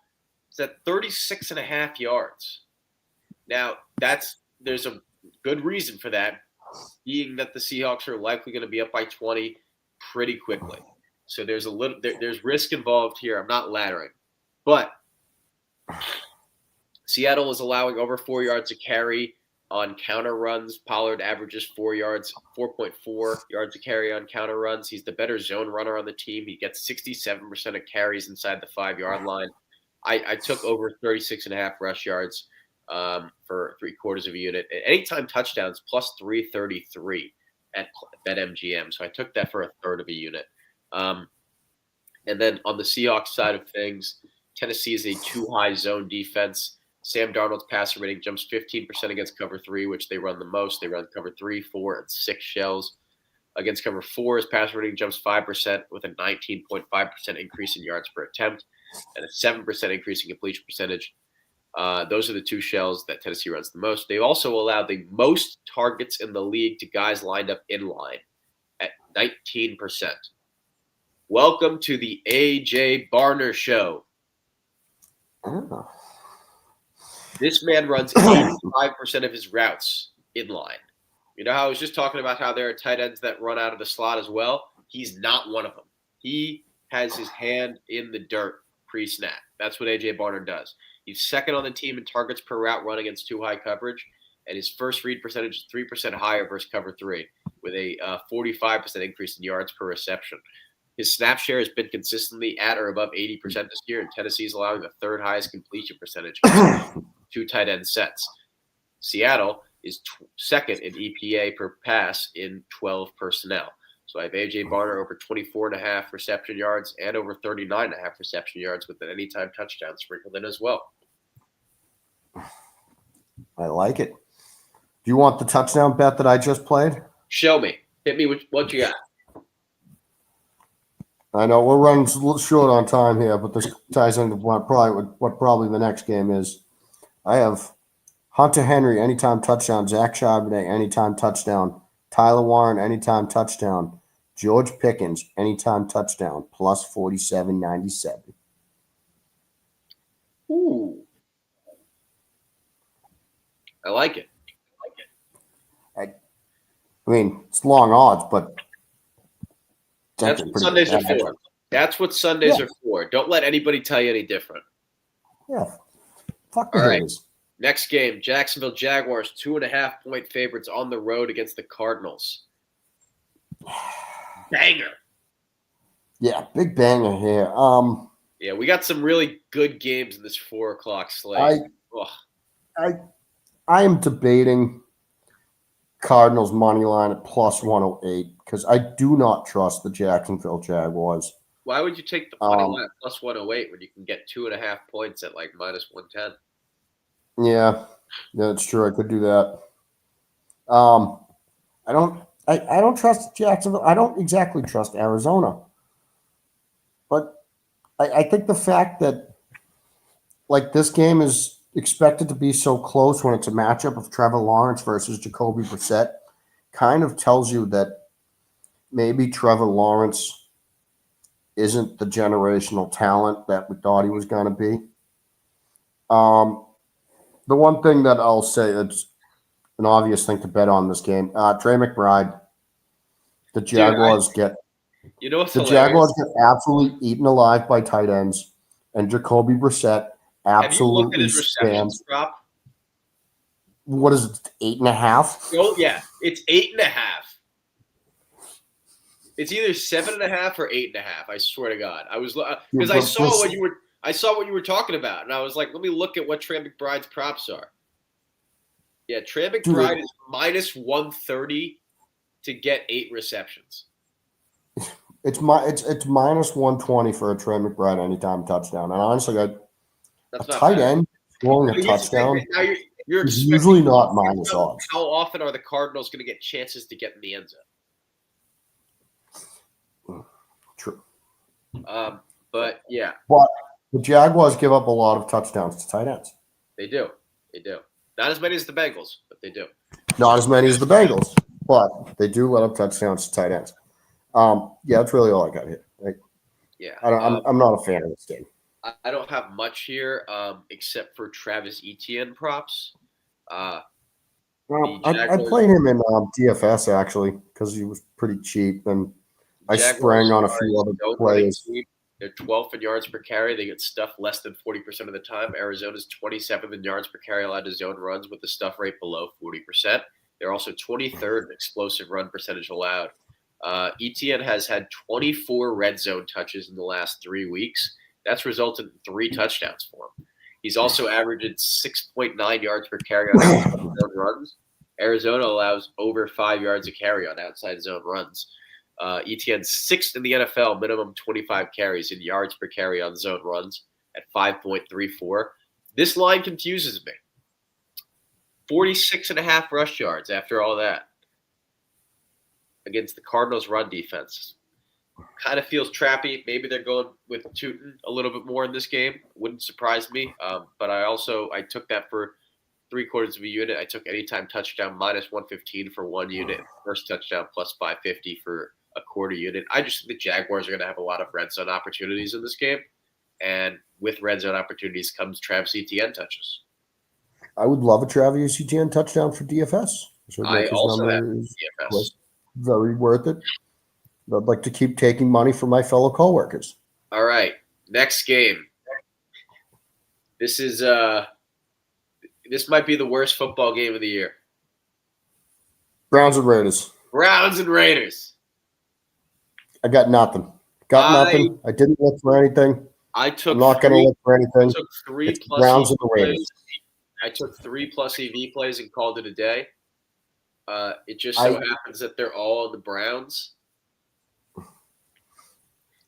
is at 36.5 yards. Now, there's a good reason for that, being that the Seahawks are likely going to be up by 20 pretty quickly. So there's there's risk involved here. I'm not laddering, but Seattle is allowing over 4 yards a carry on counter runs. Pollard averages 4.4 yards a carry on counter runs. He's the better zone runner on the team. He gets 67% of carries inside the 5-yard line. I took over 36.5 rush yards for 3/4 of a unit. Anytime touchdowns plus 333 at BetMGM. So I took that for a third of a unit. And then on the Seahawks side of things, Tennessee is a too high zone defense. Sam Darnold's passer rating jumps 15% against cover 3, which they run the most. They run cover 3, 4, and 6 shells. Against cover 4, his passer rating jumps 5% with a 19.5% increase in yards per attempt and a 7% increase in completion percentage. Those are the 2 shells that Tennessee runs the most. They also allow the most targets in the league to guys lined up in line at 19%. Welcome to the A.J. Barner Show. Oh. This man runs 85% of his routes in line. You know how I was just talking about how there are tight ends that run out of the slot as well? He's not one of them. He has his hand in the dirt pre-snap. That's what A.J. Barner does. He's second on the team in targets per route run against too high coverage, and his first read percentage is 3% higher versus cover 3, with a 45% increase in yards per reception. His snap share has been consistently at or above 80% this year, and Tennessee is allowing the third highest completion percentage against two tight end sets. Seattle is second in EPA per pass in 12 personnel. So I have A.J. Barner over 24.5 reception yards and over 39.5 reception yards with an anytime touchdown sprinkled in as well. I like it. Do you want the touchdown bet that I just played? Show me. Hit me with what you got. I know we're running short on time here, but this ties into what probably the next game is. I have Hunter Henry, anytime touchdown. Zach Charbonnet, anytime touchdown. Tyler Warren, anytime touchdown. George Pickens, anytime touchdown, plus 47.97. Ooh. I like it. I mean, it's long odds, but that's what Sundays are for. That's what Sundays are for. Don't let anybody tell you any different. Yeah. Fuck the All right. haters. Next game, Jacksonville Jaguars, 2.5-point favorites on the road against the Cardinals. Banger. Yeah, big banger here. Yeah, we got some really good games in this 4 o'clock slate. I am debating Cardinals money line at plus 108 because I do not trust the Jacksonville Jaguars. Why would you take the money line at plus 108 when you can get 2.5 points at like minus 110? Yeah, that's true. I could do that. I don't trust Jacksonville. I don't exactly trust Arizona. But I think the fact that like this game is expected to be so close when it's a matchup of Trevor Lawrence versus Jacoby Brissett kind of tells you that maybe Trevor Lawrence isn't the generational talent that we thought he was going to be. The one thing that I'll say that's an obvious thing to bet on this game, Trey McBride, the Jaguars get Jaguars get absolutely eaten alive by tight ends, and Jacoby Brissett absolutely spams. Prop? What is it? 8.5? Oh yeah, it's 8.5. It's either 7.5 or 8.5. I swear to God, I was because I saw what you were talking about, and I was like, let me look at what Trey McBride's props are. Yeah, Trey McBride is minus 130 to get 8 receptions. It's minus 120 for a Trey McBride anytime touchdown, and honestly, a tight end scoring a touchdown you're is usually not minus odds. How often are the Cardinals going to get chances to get in the end zone? True. But yeah. But the Jaguars give up a lot of touchdowns to tight ends. They do. Not as many as the Bengals, but they do. Not as many as the Bengals, but they do let up touchdowns to tight ends. Yeah, that's really all I got here. Yeah. I'm not a fan of this game. I don't have much here except for Travis Etienne props. I played him in DFS actually because he was pretty cheap, and I sprang on a few other players. They're 12th in yards per carry. They get stuffed less than 40% of the time. Arizona's 27th in yards per carry allowed to zone runs with the stuff rate below 40%. They're also 23rd in explosive run percentage allowed. Etienne has had 24 red zone touches in the last 3 weeks. That's resulted in 3 touchdowns for him. He's also averaged 6.9 yards per carry on outside zone runs. Arizona allows over 5 yards a carry on outside zone runs. Etienne's 6th in the NFL, minimum 25 carries in yards per carry on zone runs at 5.34. This line confuses me. 46.5 rush yards after all that against the Cardinals' run defense. Kind of feels trappy. Maybe they're going with Tootin a little bit more in this game. Wouldn't surprise me. But I took that for 3/4 of a unit. I took anytime touchdown minus 115 for 1 unit. First touchdown plus 550 for a quarter unit. I just think the Jaguars are going to have a lot of red zone opportunities in this game. And with red zone opportunities comes Travis Etienne touches. I would love a Travis Etienne touchdown for DFS. So I his also have number is DFS. very worth it. I'd like to keep taking money from my fellow coworkers. All right, next game. This is this might be the worst football game of the year. Browns and Raiders. Browns and Raiders. I got nothing. Nothing. I didn't look for anything. I'm not going to look for anything. I took three it's plus Browns EV and the Raiders. plays. I took 3+ EV plays and called it a day. It just so happens that they're all in the Browns.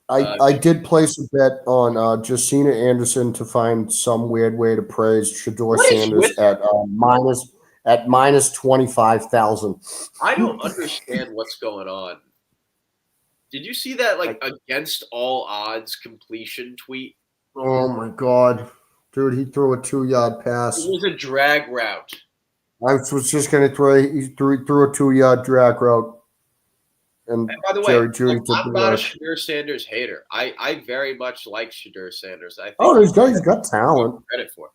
I did place a bet on Jacina Anderson to find some weird way to praise Shedeur Sanders at minus 25,000. I don't understand what's going on. Did you see that against all odds completion tweet? Oh my god, dude! He threw a 2-yard pass. It was a drag route. I was just going to throw. He threw a 2-yard drag route. And by the Jerry way, Jeudy I'm not a Shedeur Sanders hater. I very much like Shedeur Sanders. I think he's got talent. Credit for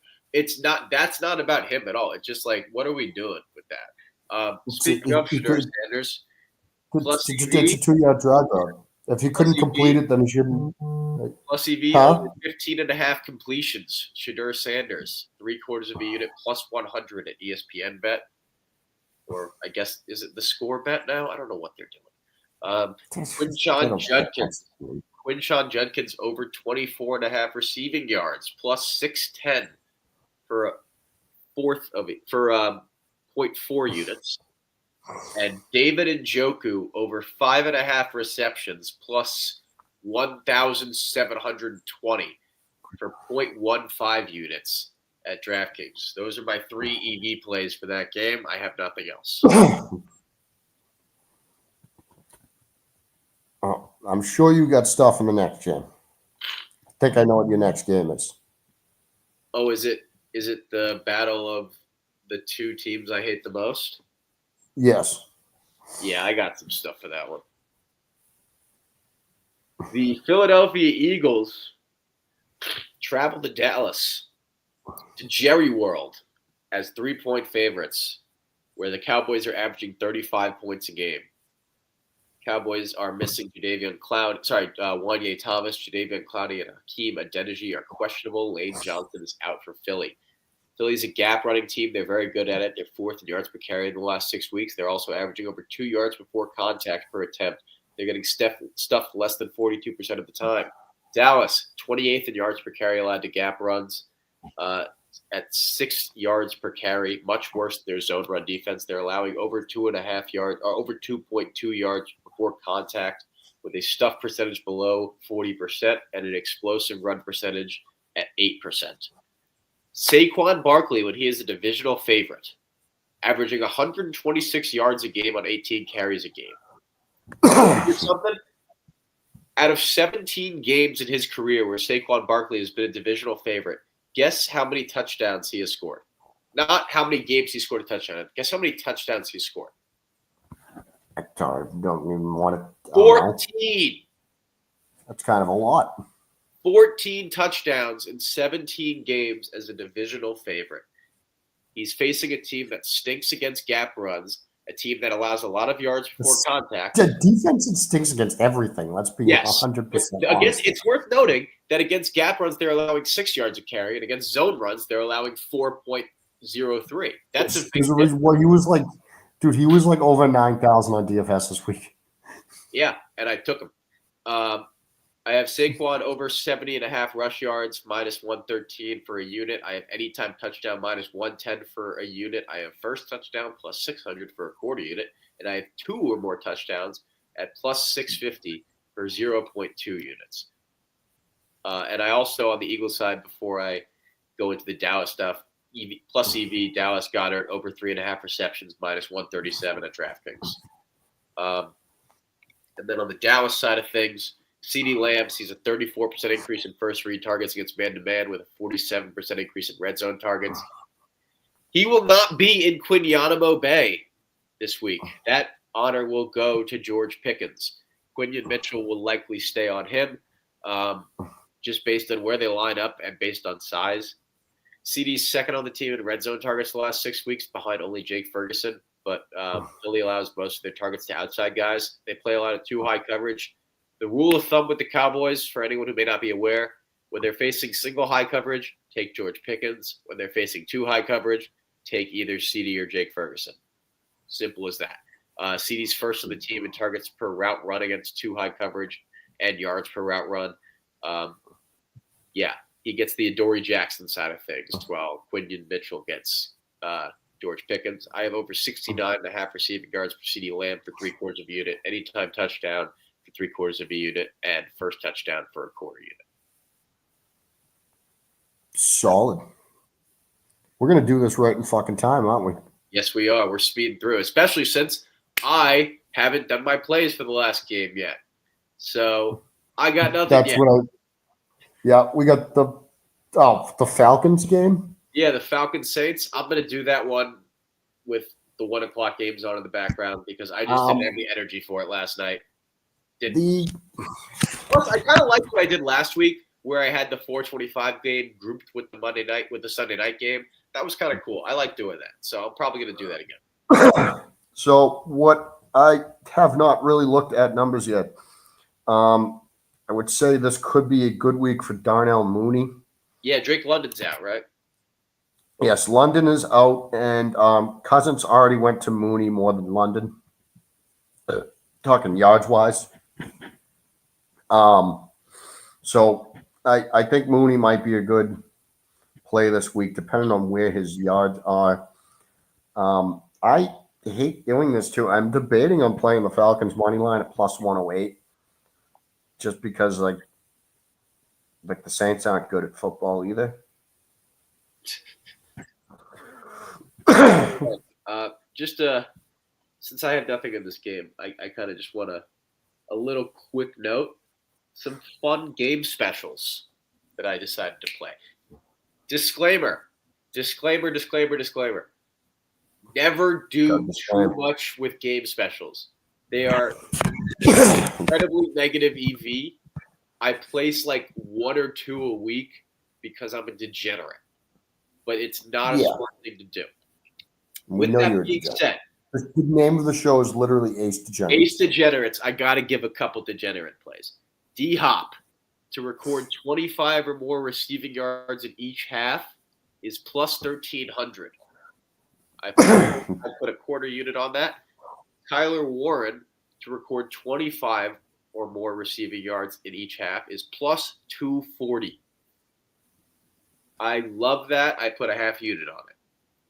that's not about him at all. It's just like, what are we doing with that? Speaking of Shedeur Sanders, it's a 2-yard drag route. If he couldn't complete it, then he shouldn't. Plus EV over 15.5 completions. Shedeur Sanders 3/4 of a unit plus 100 at ESPN bet, or I guess is it the score bet now? I don't know what they're doing. Quinshawn Judkins over 24.5 receiving yards plus 610 for a fourth of it for 0.4 units, and David Njoku over 5.5 receptions plus 1,720 for 0.15 units at DraftKings. Those are my 3 EV plays for that game. I have nothing else. I'm sure you got stuff in the next game. I think I know what your next game is. Oh, is it the battle of the 2 teams I hate the most? Yes. Yeah, I got some stuff for that one. The Philadelphia Eagles travel to Dallas, to Jerry World, as 3-point favorites, where the Cowboys are averaging 35 points a game. Cowboys are missing Wanye Thomas, Jadeveon Clowney, and Hakeem Adeniji are questionable. Lane Johnson is out for Philly. Philly's a gap running team. They're very good at it. They're 4th in yards per carry in the last 6 weeks. They're also averaging over 2 yards before contact per attempt. They're getting stuffed less than 42% of the time. Dallas, 28th in yards per carry allowed to gap runs at 6 yards per carry. Much worse than their zone run defense. They're allowing over 2.5 yards or over 2.2 yards before contact, with a stuff percentage below 40% and an explosive run percentage at 8%. Saquon Barkley, when he is a divisional favorite, averaging 126 yards a game on 18 carries a game. Something? Out of 17 games in his career where Saquon Barkley has been a divisional favorite, guess how many touchdowns he has scored? Not how many games he scored a touchdown. Guess how many touchdowns he scored? I don't even want to. 14. That's kind of a lot. 14 touchdowns in 17 games as a divisional favorite. He's facing a team that stinks against gap runs, a team that allows a lot of yards before contact. The defense stinks against everything. Let's be 100% honest. It's worth noting that against gap runs, they're allowing 6 yards a carry, and against zone runs, they're allowing 4.03. That's a big difference. He was like over 9,000 on DFS this week. Yeah, and I took him. I have Saquon over 70.5 rush yards, minus 113 for a unit. I have anytime touchdown, minus 110 for a unit. I have first touchdown, plus 600 for a quarter unit. And I have 2 or more touchdowns at plus 650 for 0.2 units. And I also, on the Eagles side, before I go into the Dallas stuff, plus EV, Dallas Goddard over 3.5 receptions, minus 137 at DraftKings. And then on the Dallas side of things, CeeDee Lamb sees a 34% increase in first read targets against man-to-man with a 47% increase in red zone targets. He will not be in Quinyanamo Bay this week. That honor will go to George Pickens. Quinion Mitchell will likely stay on him. just based on where they line up and based on size. CD's second on the team in red zone targets the last 6 weeks, behind only Jake Ferguson. But Philly allows most of their targets to outside guys. They play a lot of too high coverage. The rule of thumb with the Cowboys, for anyone who may not be aware, when they're facing single high coverage, take George Pickens. When they're facing too high coverage, take either CD or Jake Ferguson. Simple as that. CD's first on the team in targets per route run against too high coverage and yards per route run. He gets the Adoree Jackson side of things, while Quinyon Mitchell gets George Pickens. I have over 69.5 receiving yards per CD Lamb for 3/4 of a unit, anytime touchdown for 3/4 of a unit, and first touchdown for a quarter unit. Solid. We're going to do this right in fucking time, aren't we? Yes, we are. We're speeding through, especially since I haven't done my plays for the last game yet. So I got nothing That's yet. Yeah, we got the Falcons game. Yeah, the Falcons Saints. I'm going to do that one with the 1 o'clock games on in the background because I just didn't have the energy for it last night. Plus, I kind of liked what I did last week, where I had the 4:25 game grouped with the Sunday night game. That was kind of cool. I like doing that, so I'm probably going to do that again. So what I have not really looked at numbers yet. I would say this could be a good week for Darnell Mooney. Yeah, Drake London's out, right? Yes, London is out, and Cousins already went to Mooney more than London. Talking yards wise. So I think Mooney might be a good play this week, depending on where his yards are. I hate doing this too. I'm debating on playing the Falcons money line at plus 108, just because like the Saints aren't good at football either. Since I have nothing in this game, I kind of just want a little quick note. Some fun game specials that I decided to play. Disclaimer. Never do too much with game specials. They are incredibly negative EV. I place like 1 or 2 a week because I'm a degenerate. But it's not a smart thing to do. With that being said, the name of the show is literally Ace Degenerates. Ace Degenerates. I got to give a couple degenerate plays. D-Hop to record 25 or more receiving yards in each half is plus 1,300. I put a quarter unit on that. Kyler Warren to record 25 or more receiving yards in each half is plus 240. I love that. I put a half unit on it.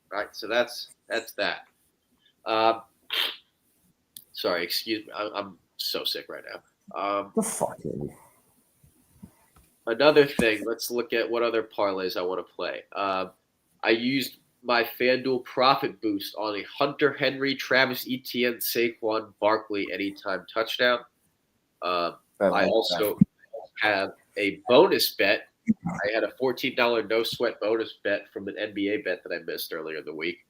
Right, so that's that. Sorry, excuse me. I'm so sick right now. The fuck is it? Another thing, let's look at what other parlays I want to play. I used my FanDuel profit boost on a Hunter Henry, Travis Etienne, Saquon Barkley anytime touchdown. I also have a bonus bet. I had a $14 no sweat bonus bet from an NBA bet that I missed earlier in the week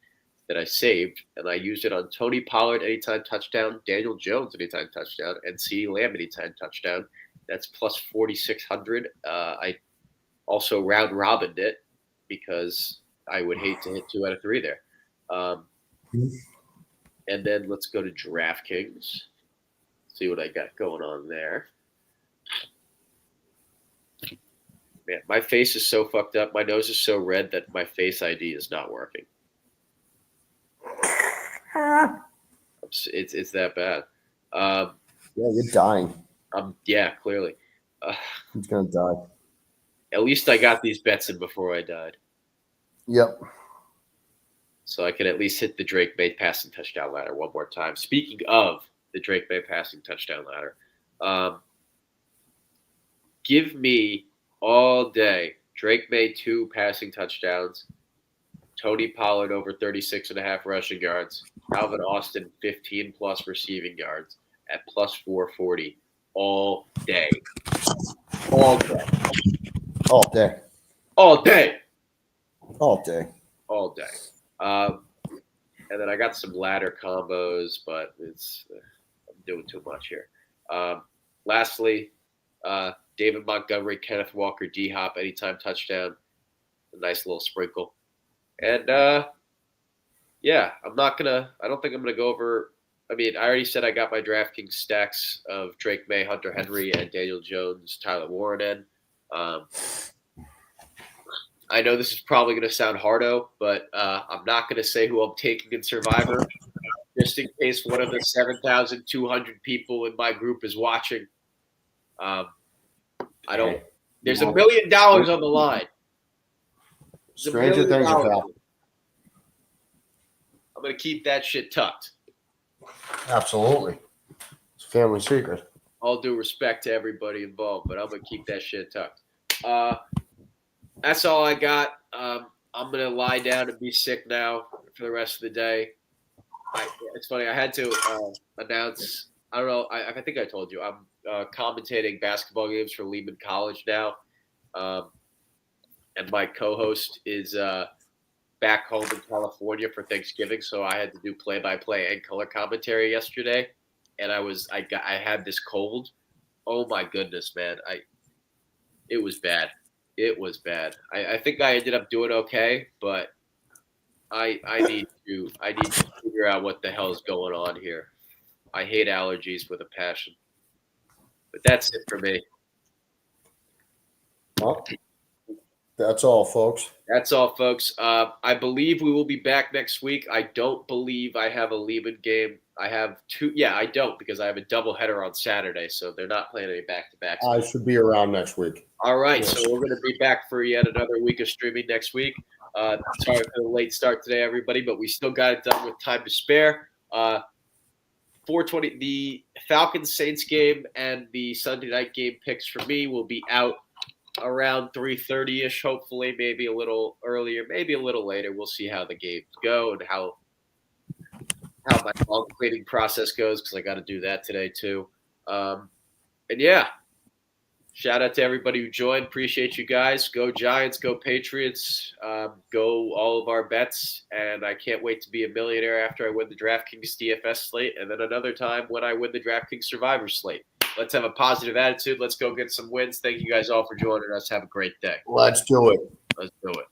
that I saved, and I used it on Tony Pollard anytime touchdown, Daniel Jones anytime touchdown, and CeeDee Lamb anytime touchdown. That's plus 4,600. I also round robined it because I would hate to hit 2 out of 3 there. And then let's go to DraftKings. See what I got going on there. Man, my face is so fucked up. My nose is so red that my Face ID is not working. It's that bad. Yeah, you're dying. Yeah, clearly. He's gonna die. At least I got these bets in before I died. Yep. So I can at least hit the Drake May passing touchdown ladder one more time. Speaking of the Drake May passing touchdown ladder, give me all day Drake May 2 passing touchdowns, Tony Pollard over 36.5 rushing yards, Alvin Austin 15 plus receiving yards at plus 440 all day. All day. All day. All day. All day. All day. And then I got some ladder combos, but I'm doing too much here. Lastly, David Montgomery, Kenneth Walker, D-Hop, anytime touchdown. A nice little sprinkle. And, yeah, I don't think I'm going to go over. I mean, I already said I got my DraftKings stacks of Drake May, Hunter Henry, and Daniel Jones, Tyler Warren in. I know this is probably going to sound hardo, but I'm not going to say who I'm taking in Survivor, just in case one of the 7,200 people in my group is watching. I don't. There's $1 million on the line. Stranger things have happened. I'm going to keep that shit tucked. Absolutely. It's a family secret. All due respect to everybody involved, but I'm going to keep that shit tucked. That's all I got. I'm going to lie down and be sick now for the rest of the day. It's funny. I had to announce, I don't know, I think I told you, I'm commentating basketball games for Lehman College now. And my co-host is back home in California for Thanksgiving, so I had to do play-by-play and color commentary yesterday. And I had this cold. Oh my goodness, man! It was bad. It was bad. I think I ended up doing okay, but I need to figure out what the hell is going on here. I hate allergies with a passion. But that's it for me. Well, that's all, folks. That's all, folks. I believe we will be back next week. I don't believe I have a Lehman game. I have two. Yeah, I don't, because I have a doubleheader on Saturday, so they're not playing any back-to-backs. I should be around next week. All right, yes. So we're going to be back for yet another week of streaming next week. Sorry for the late start today, everybody, but we still got it done with time to spare. 4:20, the Falcons-Saints game and the Sunday night game picks for me will be out around 3:30-ish, hopefully, maybe a little earlier, maybe a little later. We'll see how the games go and how my ball cleaning process goes, because I got to do that today too. And yeah, shout out to everybody who joined. Appreciate you guys. Go Giants, go Patriots, go all of our bets. And I can't wait to be a millionaire after I win the DraftKings DFS slate, and then another time when I win the DraftKings Survivor slate. Let's have a positive attitude. Let's go get some wins. Thank you guys all for joining us. Have a great day. Let's do it. Let's do it.